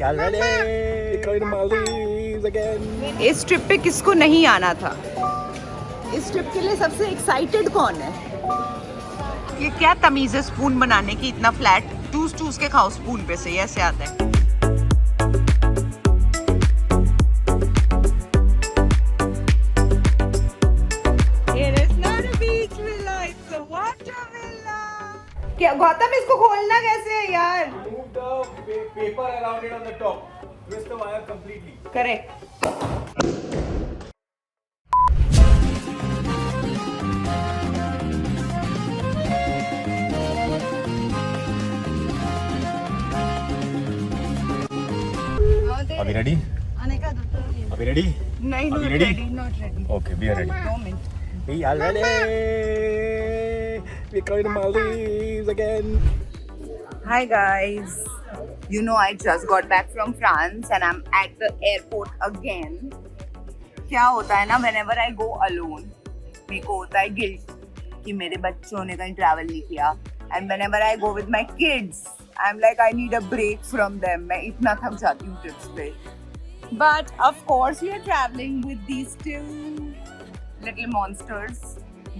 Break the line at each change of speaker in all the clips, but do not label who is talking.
y'all ready? Going to Maldives again.
इस trip पे किसको नहीं आना था? इस ट्रिप के लिए सबसे एक्साइटेड कौन है? ये क्या तमीज़ है स्पून बनाने की, इतना फ्लैट चूस के खाओ स्पून पे से, ये ऐसे आता है। It is not a beach villa, it's a water villa. क्या गौतम, इसको खोलना कैसे है यार?
Move the paper around it on the top. Twist the wire completely.
Correct.
Are we ready? Are we ready?
नहीं,
Are
not
we ready?
ready, not ready.
Okay, we are ready.
2 minutes.
We are ready. We're going to Maldives again.
Hi guys. You know I just got back from France and I'm at the airport again. क्या होता है ना, whenever I go alone, मेरे को होता है guilt कि मेरे बच्चों ने कहीं travel नहीं किया. And whenever I go with my kids, I'm like I need a break from them. मैं इतना थक जाती हूँ trips पे. But of course we are traveling with these two little monsters.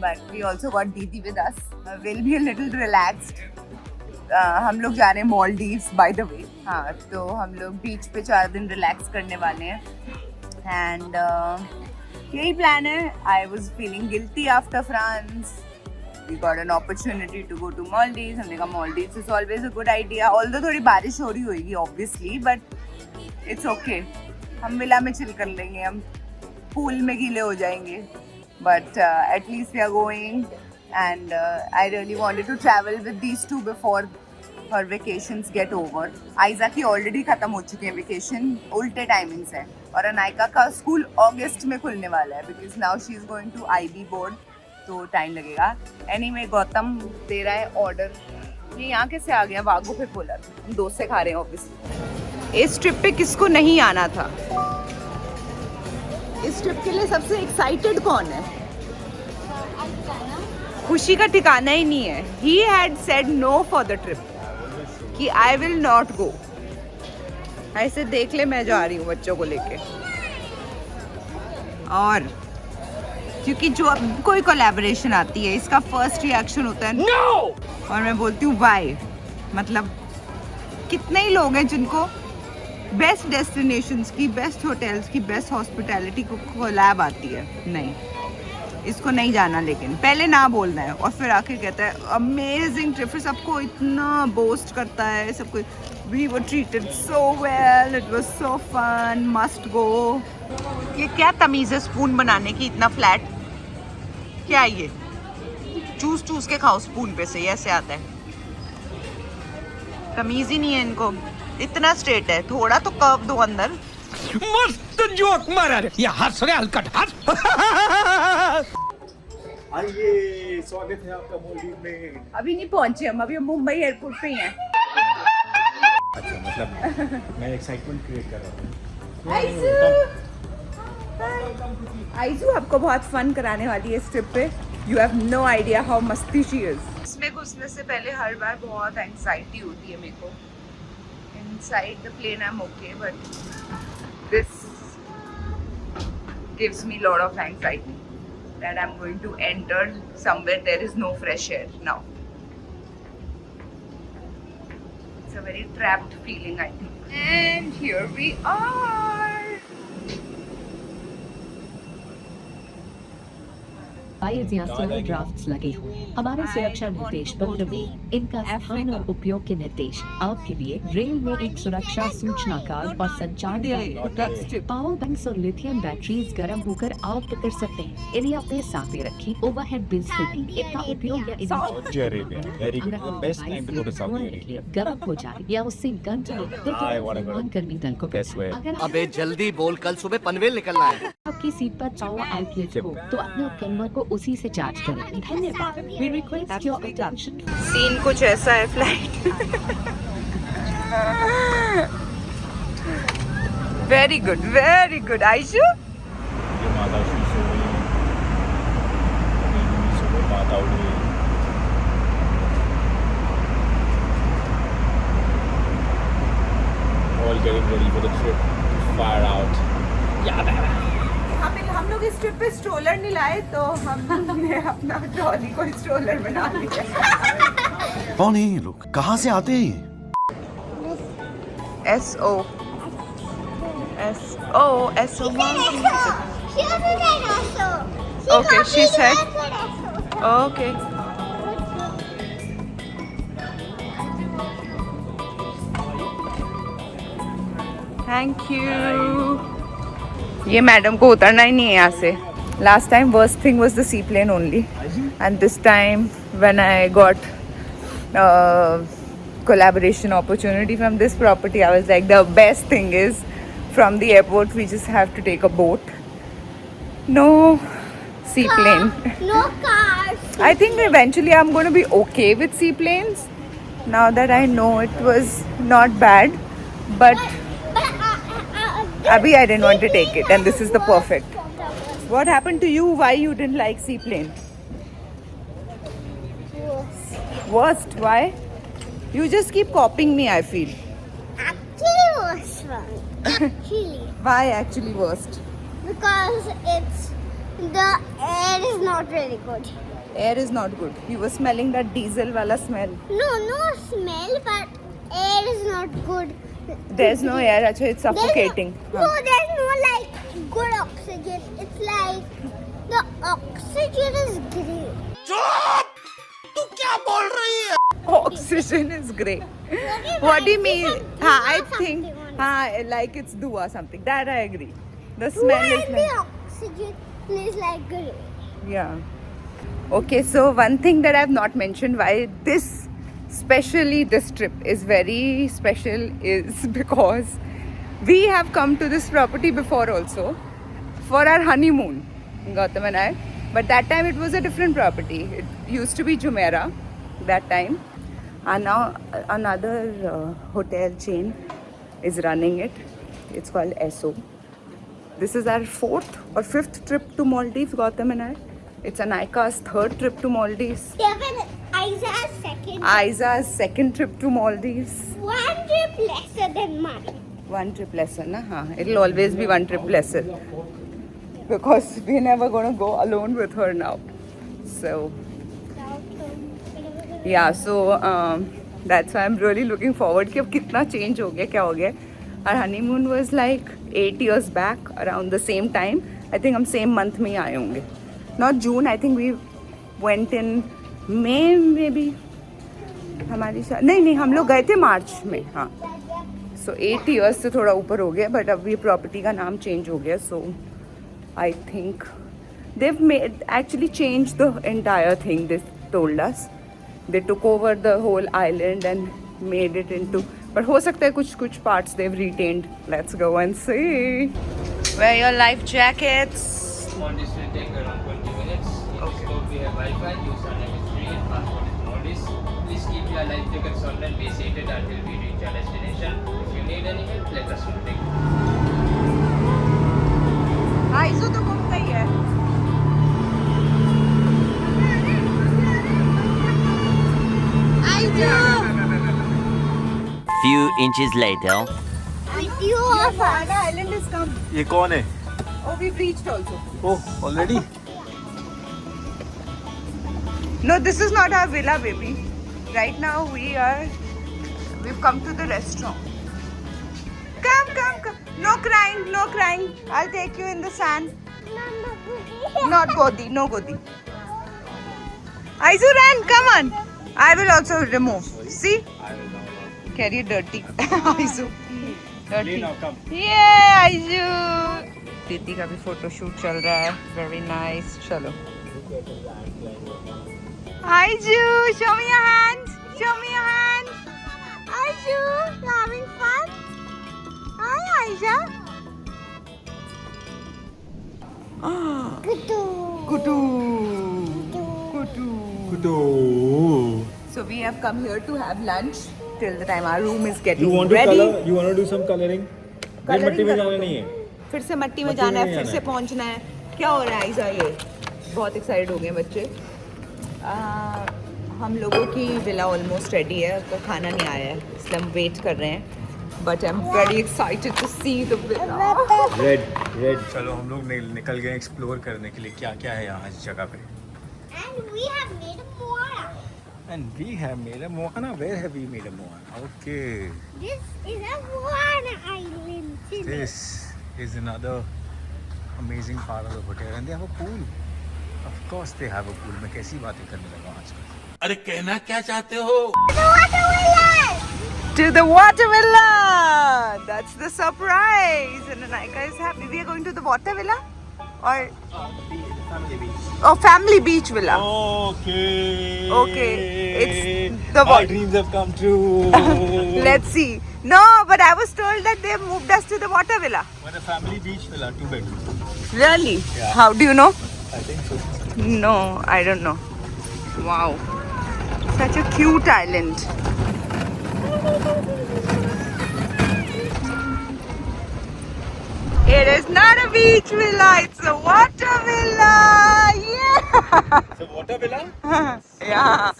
But we also got Didi with us. We'll be a little relaxed. हम लोग जा रहे हैं मालदीव्स बाय द वे. हाँ, तो हम लोग बीच पे 4 दिन रिलैक्स करने वाले हैं. एंड यही प्लान है. I was feeling guilty after France. We got an opportunity to go to Maldives. हमने कहा Maldives is always a good idea. Although थोड़ी बारिश हो रही होगी ऑब्वियसली, बट इट्स ओके. हम विला में चिल कर लेंगे, हम पूल में गीले हो जाएंगे. But at least we are going. And I really wanted to travel with these two before her vacations get over. आइजा की already खत्म हो चुकी है vacation, उल्टे timings है. और अनायका का स्कूल अगस्त में खुलने वाला है because now she is going to IB board, तो टाइम लगेगा. Anyway, गौतम दे रहा है ऑर्डर. ये यहाँ कैसे आ गया? वागो पे बोला था. हम दोस्त से खा रहे हैं ऑब्वियसली. इस ट्रिप पे किसको नहीं आना था? इस ट्रिप के लिए सबसे एक्साइटेड कौन है? खुशी का ठिकाना ही नहीं है. He had said no for the trip कि I will not go. ऐसे देख ले, मैं जा रही हूँ बच्चों को लेके. और क्योंकि जो अब कोई कोलैबोरेशन आती है, इसका फर्स्ट रिएक्शन होता है no! और मैं बोलती हूँ वाई. मतलब कितने ही लोग हैं जिनको बेस्ट डेस्टिनेशंस की, बेस्ट होटल्स की, बेस्ट हॉस्पिटैलिटी को कोलैब आती है. नहीं, इसको नहीं जाना. लेकिन पहले ना बोलना है और फिर आके कहता है अमेजिंग ट्रिप. फिर सबको इतना बोस्ट करता है सब कुछ. We were treated so well, it was so fun, must go. ये क्या तमीज़ है स्पून बनाने की, इतना फ्लैट? क्या है ये? चूस के खाओ स्पून पे से, ये ऐसे आता है. तमीज़ ही नहीं है इनको. इतना स्ट्रेट है, थोड़ा तो कर्व दो अंदर.
मस्त जोक मारा रे. ये हंस रहे हलकट हंस.
आइए, स्वागत है आपका मालदीव में.
अभी नहीं पहुंचे हम, अभी हम मुंबई एयरपोर्ट पे ही हैं.
अच्छा, मतलब मैं एक्साइटमेंट क्रिएट कर रहा हूँ.
आइजू आपको बहुत फन कराने वाली है इस ट्रिप पे. You have no idea how मस्ती शी इज. इसमें घुसने से पहले हर बार बहुत एंग्जाइटी होती है मेरे को. Inside the plane I am okay, but this gives me a lot of anxiety that I'm going to enter somewhere there is no fresh air now. It's a very trapped feeling, I think. And here we are.
Drafts लगे हुए. हमारे सुरक्षा निर्देश पत्र में इनका स्थान और उपयोग के निर्देश आपके लिए. रेल में एक सुरक्षा सूचना कार्ड और संचार पावर बैंक्स और लिथियम बैटरीज गर्म होकर आग कर सकते हैं. इन्हें अपने साथ में रखें. ओवरहेड बिल स्प्लिटिंग इनका उपयोग या
Saudi Arabia, very good. Best time to go to Saudi Arabia.
गर्म हो जाए या उससे गंध कर्मी दल को.
Best way.
अबे जल्दी बोल, कल सुबह पनवेल निकलना है.
आपकी सीट पर पावर आउटलेट हो तो अपने उपकरणों को उसी से चार्ज करें. धन्यवाद. We request your attention.
Scene कुछ ऐसा है flight. Very good, very good. Ayshu
ये माता श्री सो गई, अभी सुबह माता उठ गई. all getting ready for the trip far out.
हम लोग इस ट्रिप पे स्ट्रोलर नहीं लाए तो हमने अपना ट्रॉली को स्ट्रोलर बना लिया।
कौन है ये लोग, कहाँ से आते हैं ये?
S-O Okay, she said. Okay. Thank you. ये मैडम को उतरना ही नहीं है यहाँ से. Last time worst thing was the seaplane only, and this time when I got collaboration opportunity from this property, I was like, the best thing is from the airport we just have to take a boat. No seaplane.
No cars.
I think eventually I'm going to be okay with seaplanes now that I know it was not bad, but Abhi, I didn't want to take it, and this is the perfect. What happened to you? Why you didn't like seaplane? Worst? Why? You just keep copying me, I feel.
Actually, worst one. Actually,
Why actually worst?
because the air is not really good.
Air is not good. You were smelling that diesel wala smell.
No smell, but air is not good.
There's no air, actually it's suffocating.
There's no like good oxygen. It's like the oxygen is grey.
Oxygen is grey. What do you mean? I think like it's dua something. That I agree. The smell is
And
like,
the oxygen is like grey.
yeah. Okay, so one thing that I've not mentioned why this, especially this trip is very special is because we have come to this property before also for our honeymoon, Gautam and I. But that time it was a different property. It used to be Jumeirah that time. And now another hotel chain is running it. It's called SO. This is our 4th or 5th trip to Maldives, Gautam and I. It's Anaika's 3rd trip to Maldives.
Even Isa's second.
Aiza's 2nd trip to Maldives.
One trip lesser than mine.
One trip lesser, na? Haan, it'll always be one trip lesser. Because we're never gonna go alone with her now. So, yeah, so that's why I'm really looking forward कि अब कितना change हो गया, क्या हो गया. Our honeymoon was like 8 years back, around the same time. I think हम same month में ही आए होंगे. Not June, I think we went in May maybe. हमारी नहीं हम लोग गए थे मार्च में. हाँ. So 8 years से थोड़ा ऊपर हो गया, but अब ये property का नाम change हो गया. So I think they've actually changed the entire thing. They told us they took over the whole island and made it into. But हो सकता है कुछ parts they've retained. Let's go and see. Wear your life jackets.
Maldives will take around 20 minutes. In this boat we have Wi-Fi, use our name is free and passport is Maldives. Please keep your life jackets on and be seated until we reach our destination. If you need any help, let us know. Thank you.
आइज़ो तो घूम गई है.
Few inches later.
With you of us.
The island is come.
ये कौन है?
Oh, we've reached also.
Oh, already?
No, this is not our villa, baby. Right now we've come to the restaurant. Come. No crying. I'll take you in the sand. Not Godi, no Godi. Aizu, run, come on. I will also remove. See? Carry dirty. Aizu. Dirty.
Now come.
Yeah, Aizu. दीदी का भी photo shoot चल रहा है. Very nice. चलो. Aizu, show me your hands. Aizu, you having fun? Hi, Aisha. Kutu. So we have come here to have lunch till the time our room is getting
You want to
ready.
color? You want to do some coloring?
Coloring
मिट्टी में
करो
जाना
तो।
नहीं है.
फिर से मट्टी में
मट्टी
जाना
में
है,
नहीं
फिर
जाना
से
है।
पहुंचना है. क्या हो रहा है आइजा? ये बहुत एक्साइटेड हो गए बच्चे. हम लोगों की विला ऑलमोस्ट रेडी है, तो खाना नहीं आया है, इसलिए हम वेट कर रहे हैं. but I'm very excited to see the villa.
Red चलो हम लोग निकल गए एक्सप्लोर करने के लिए क्या क्या है यहाँ इस जगह पे.
And we have made a Moana.
And we have made a Moana. Where have we made a Moana? Okay.
This is a Moana island.
This is another amazing part of the hotel. And they have a pool. Of course they have a pool. मैं कैसी बातें करने लगा आजकल.
अरे कहना क्या चाहते हो?
To the water villa! That's the surprise! And Anika is happy. We are going to the water villa? Or
Family beach.
oh, family beach villa.
Okay.
Okay, it's the
My
what?
dreams have come true.
Let's see. No, but I was told that they moved us to the water villa.
But a family beach villa, 2 bedrooms.
Really?
Yeah.
How do you know?
I think so.
No, I don't know. Wow. Such a cute island. It is not a beach villa, it's a water villa. Yeah.
So water villa?
Yeah.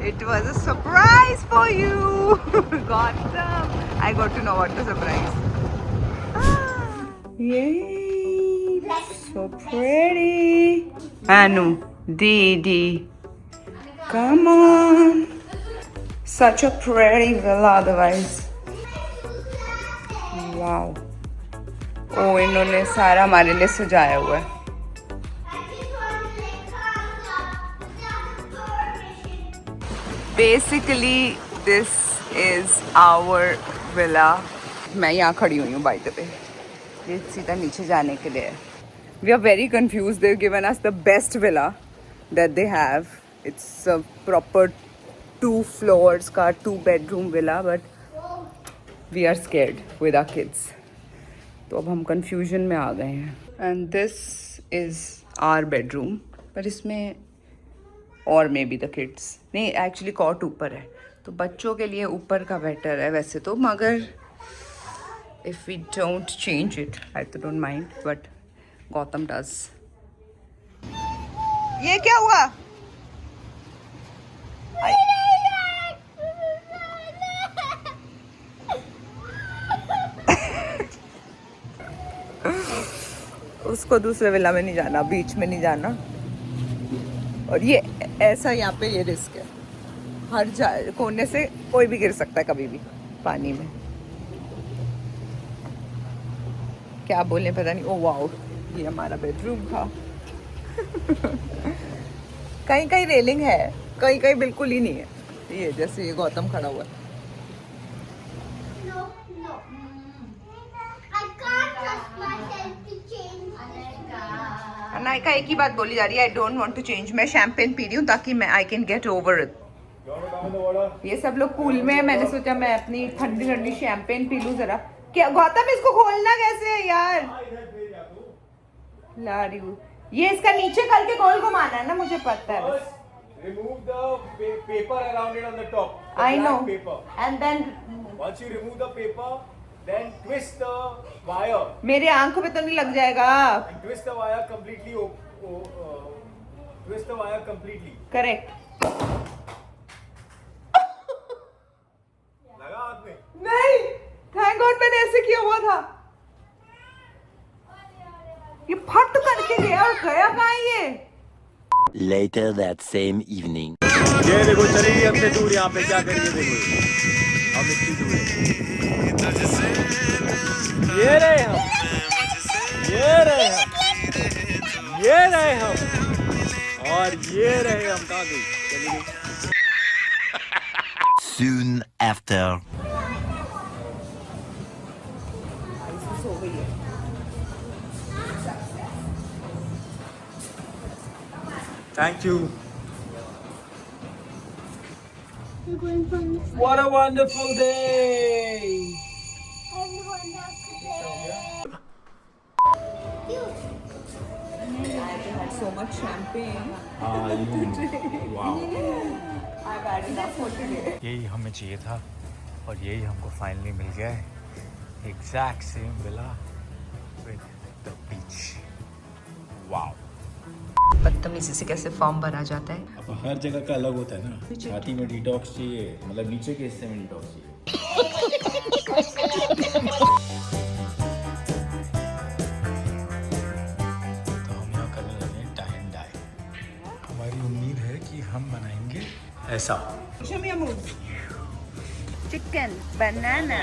It was a surprise for you. Gotham. I got to know what the surprise. Yay. So pretty. Anu, Didi. Come on. Such a pretty villa otherwise. Wow. Oh, इन्होंने सारा हमारे लिए सजाया हुआ है. Basically, this is our villa. मैं यहाँ खड़ी हुई हूँ by the way. ये सीधा नीचे जाने के लिए है. We are very confused. They've given us the best villa that they have. It's a proper 2 floors का 2 bedroom villa, but we are scared with our kids. तो अब हम confusion में आ गए हैं. And this is our bedroom. पर इसमें और मे बी द किड्स नहीं, एक्चुअली कॉट ऊपर है तो बच्चों के लिए ऊपर का बेटर है वैसे तो, मगर if we don't change it I तो don't mind, but Gautam does. ये क्या हुआ? उसको दूसरे विला में नहीं जाना, बीच में नहीं जाना. और ये ऐसा यहाँ पे ये रिस्क है, हर कोने से कोई भी गिर सकता है कभी भी पानी में. क्या बोले पता नहीं. ओ वाओ, ये हमारा बेडरूम था. कहीं कहीं रेलिंग है, कहीं कहीं बिल्कुल ही नहीं है. ये जैसे ये गौतम खड़ा हुआ है.
No. I can't trust myself to change.
Nykaa एक ही बात बोली जा रही है, I don't want to change. मैं शैम्पेन पी रही हूँ ताकि मैं I can get over it. ये सब लोग पूल में है, मैंने सोचा मैं अपनी ठंडी ठंडी शैम्पेन पी लूँ जरा. क्या गौतम, इसको खोलना कैसे है यार? ला रही हूँ. ये इसका नीचे करके गोल घुमाना है ना, मुझे पता है बस.
Remove the paper around it on the top.
I know.
Paper.
And then
Once you remove the paper, then twist the wire.
मेरे आंखों पे तो नहीं लग जाएगा.
And twist the wire completely. Twist the wire completely.
Correct.
लगा हाथ में?
नहीं, थैंक गॉड मैंने ऐसे किया हुआ था. ये फट करके गया और गया कहाँ ये?
Later that same evening.
ये देखो चली गई हमसे दूर. यहाँ पे क्या करिए देखो, हम इतनी दूर हैं. ये रहे हम, ये रहे हम, ये रहे हम, और ये रहे हम. कहाँ गई? चली गई.
Soon after.
सो गई है.
Thank you.
We're going from this
What a wonderful day.
everyone else today.
had so much champagne.
Wow.
I've had enough for today.
यही हमें चाहिए था और यही हमको फाइनली मिल गया है. Exact same villa with the beach. Wow.
बदतमीजी से कैसे फॉर्म भरा जाता है.
अब हर जगह का अलग होता है ना. छाती में डिटॉक्स चाहिए, मतलब नीचे के हिस्से में डिटॉक्स चाहिए.
तो हम यहाँ करने लगे टाई एंड डाई। हमारी उम्मीद है कि हम बनाएंगे ऐसा।
Chicken, banana,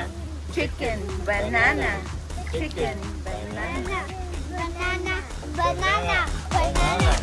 chicken, banana, chicken, banana.
Banana, banana, banana.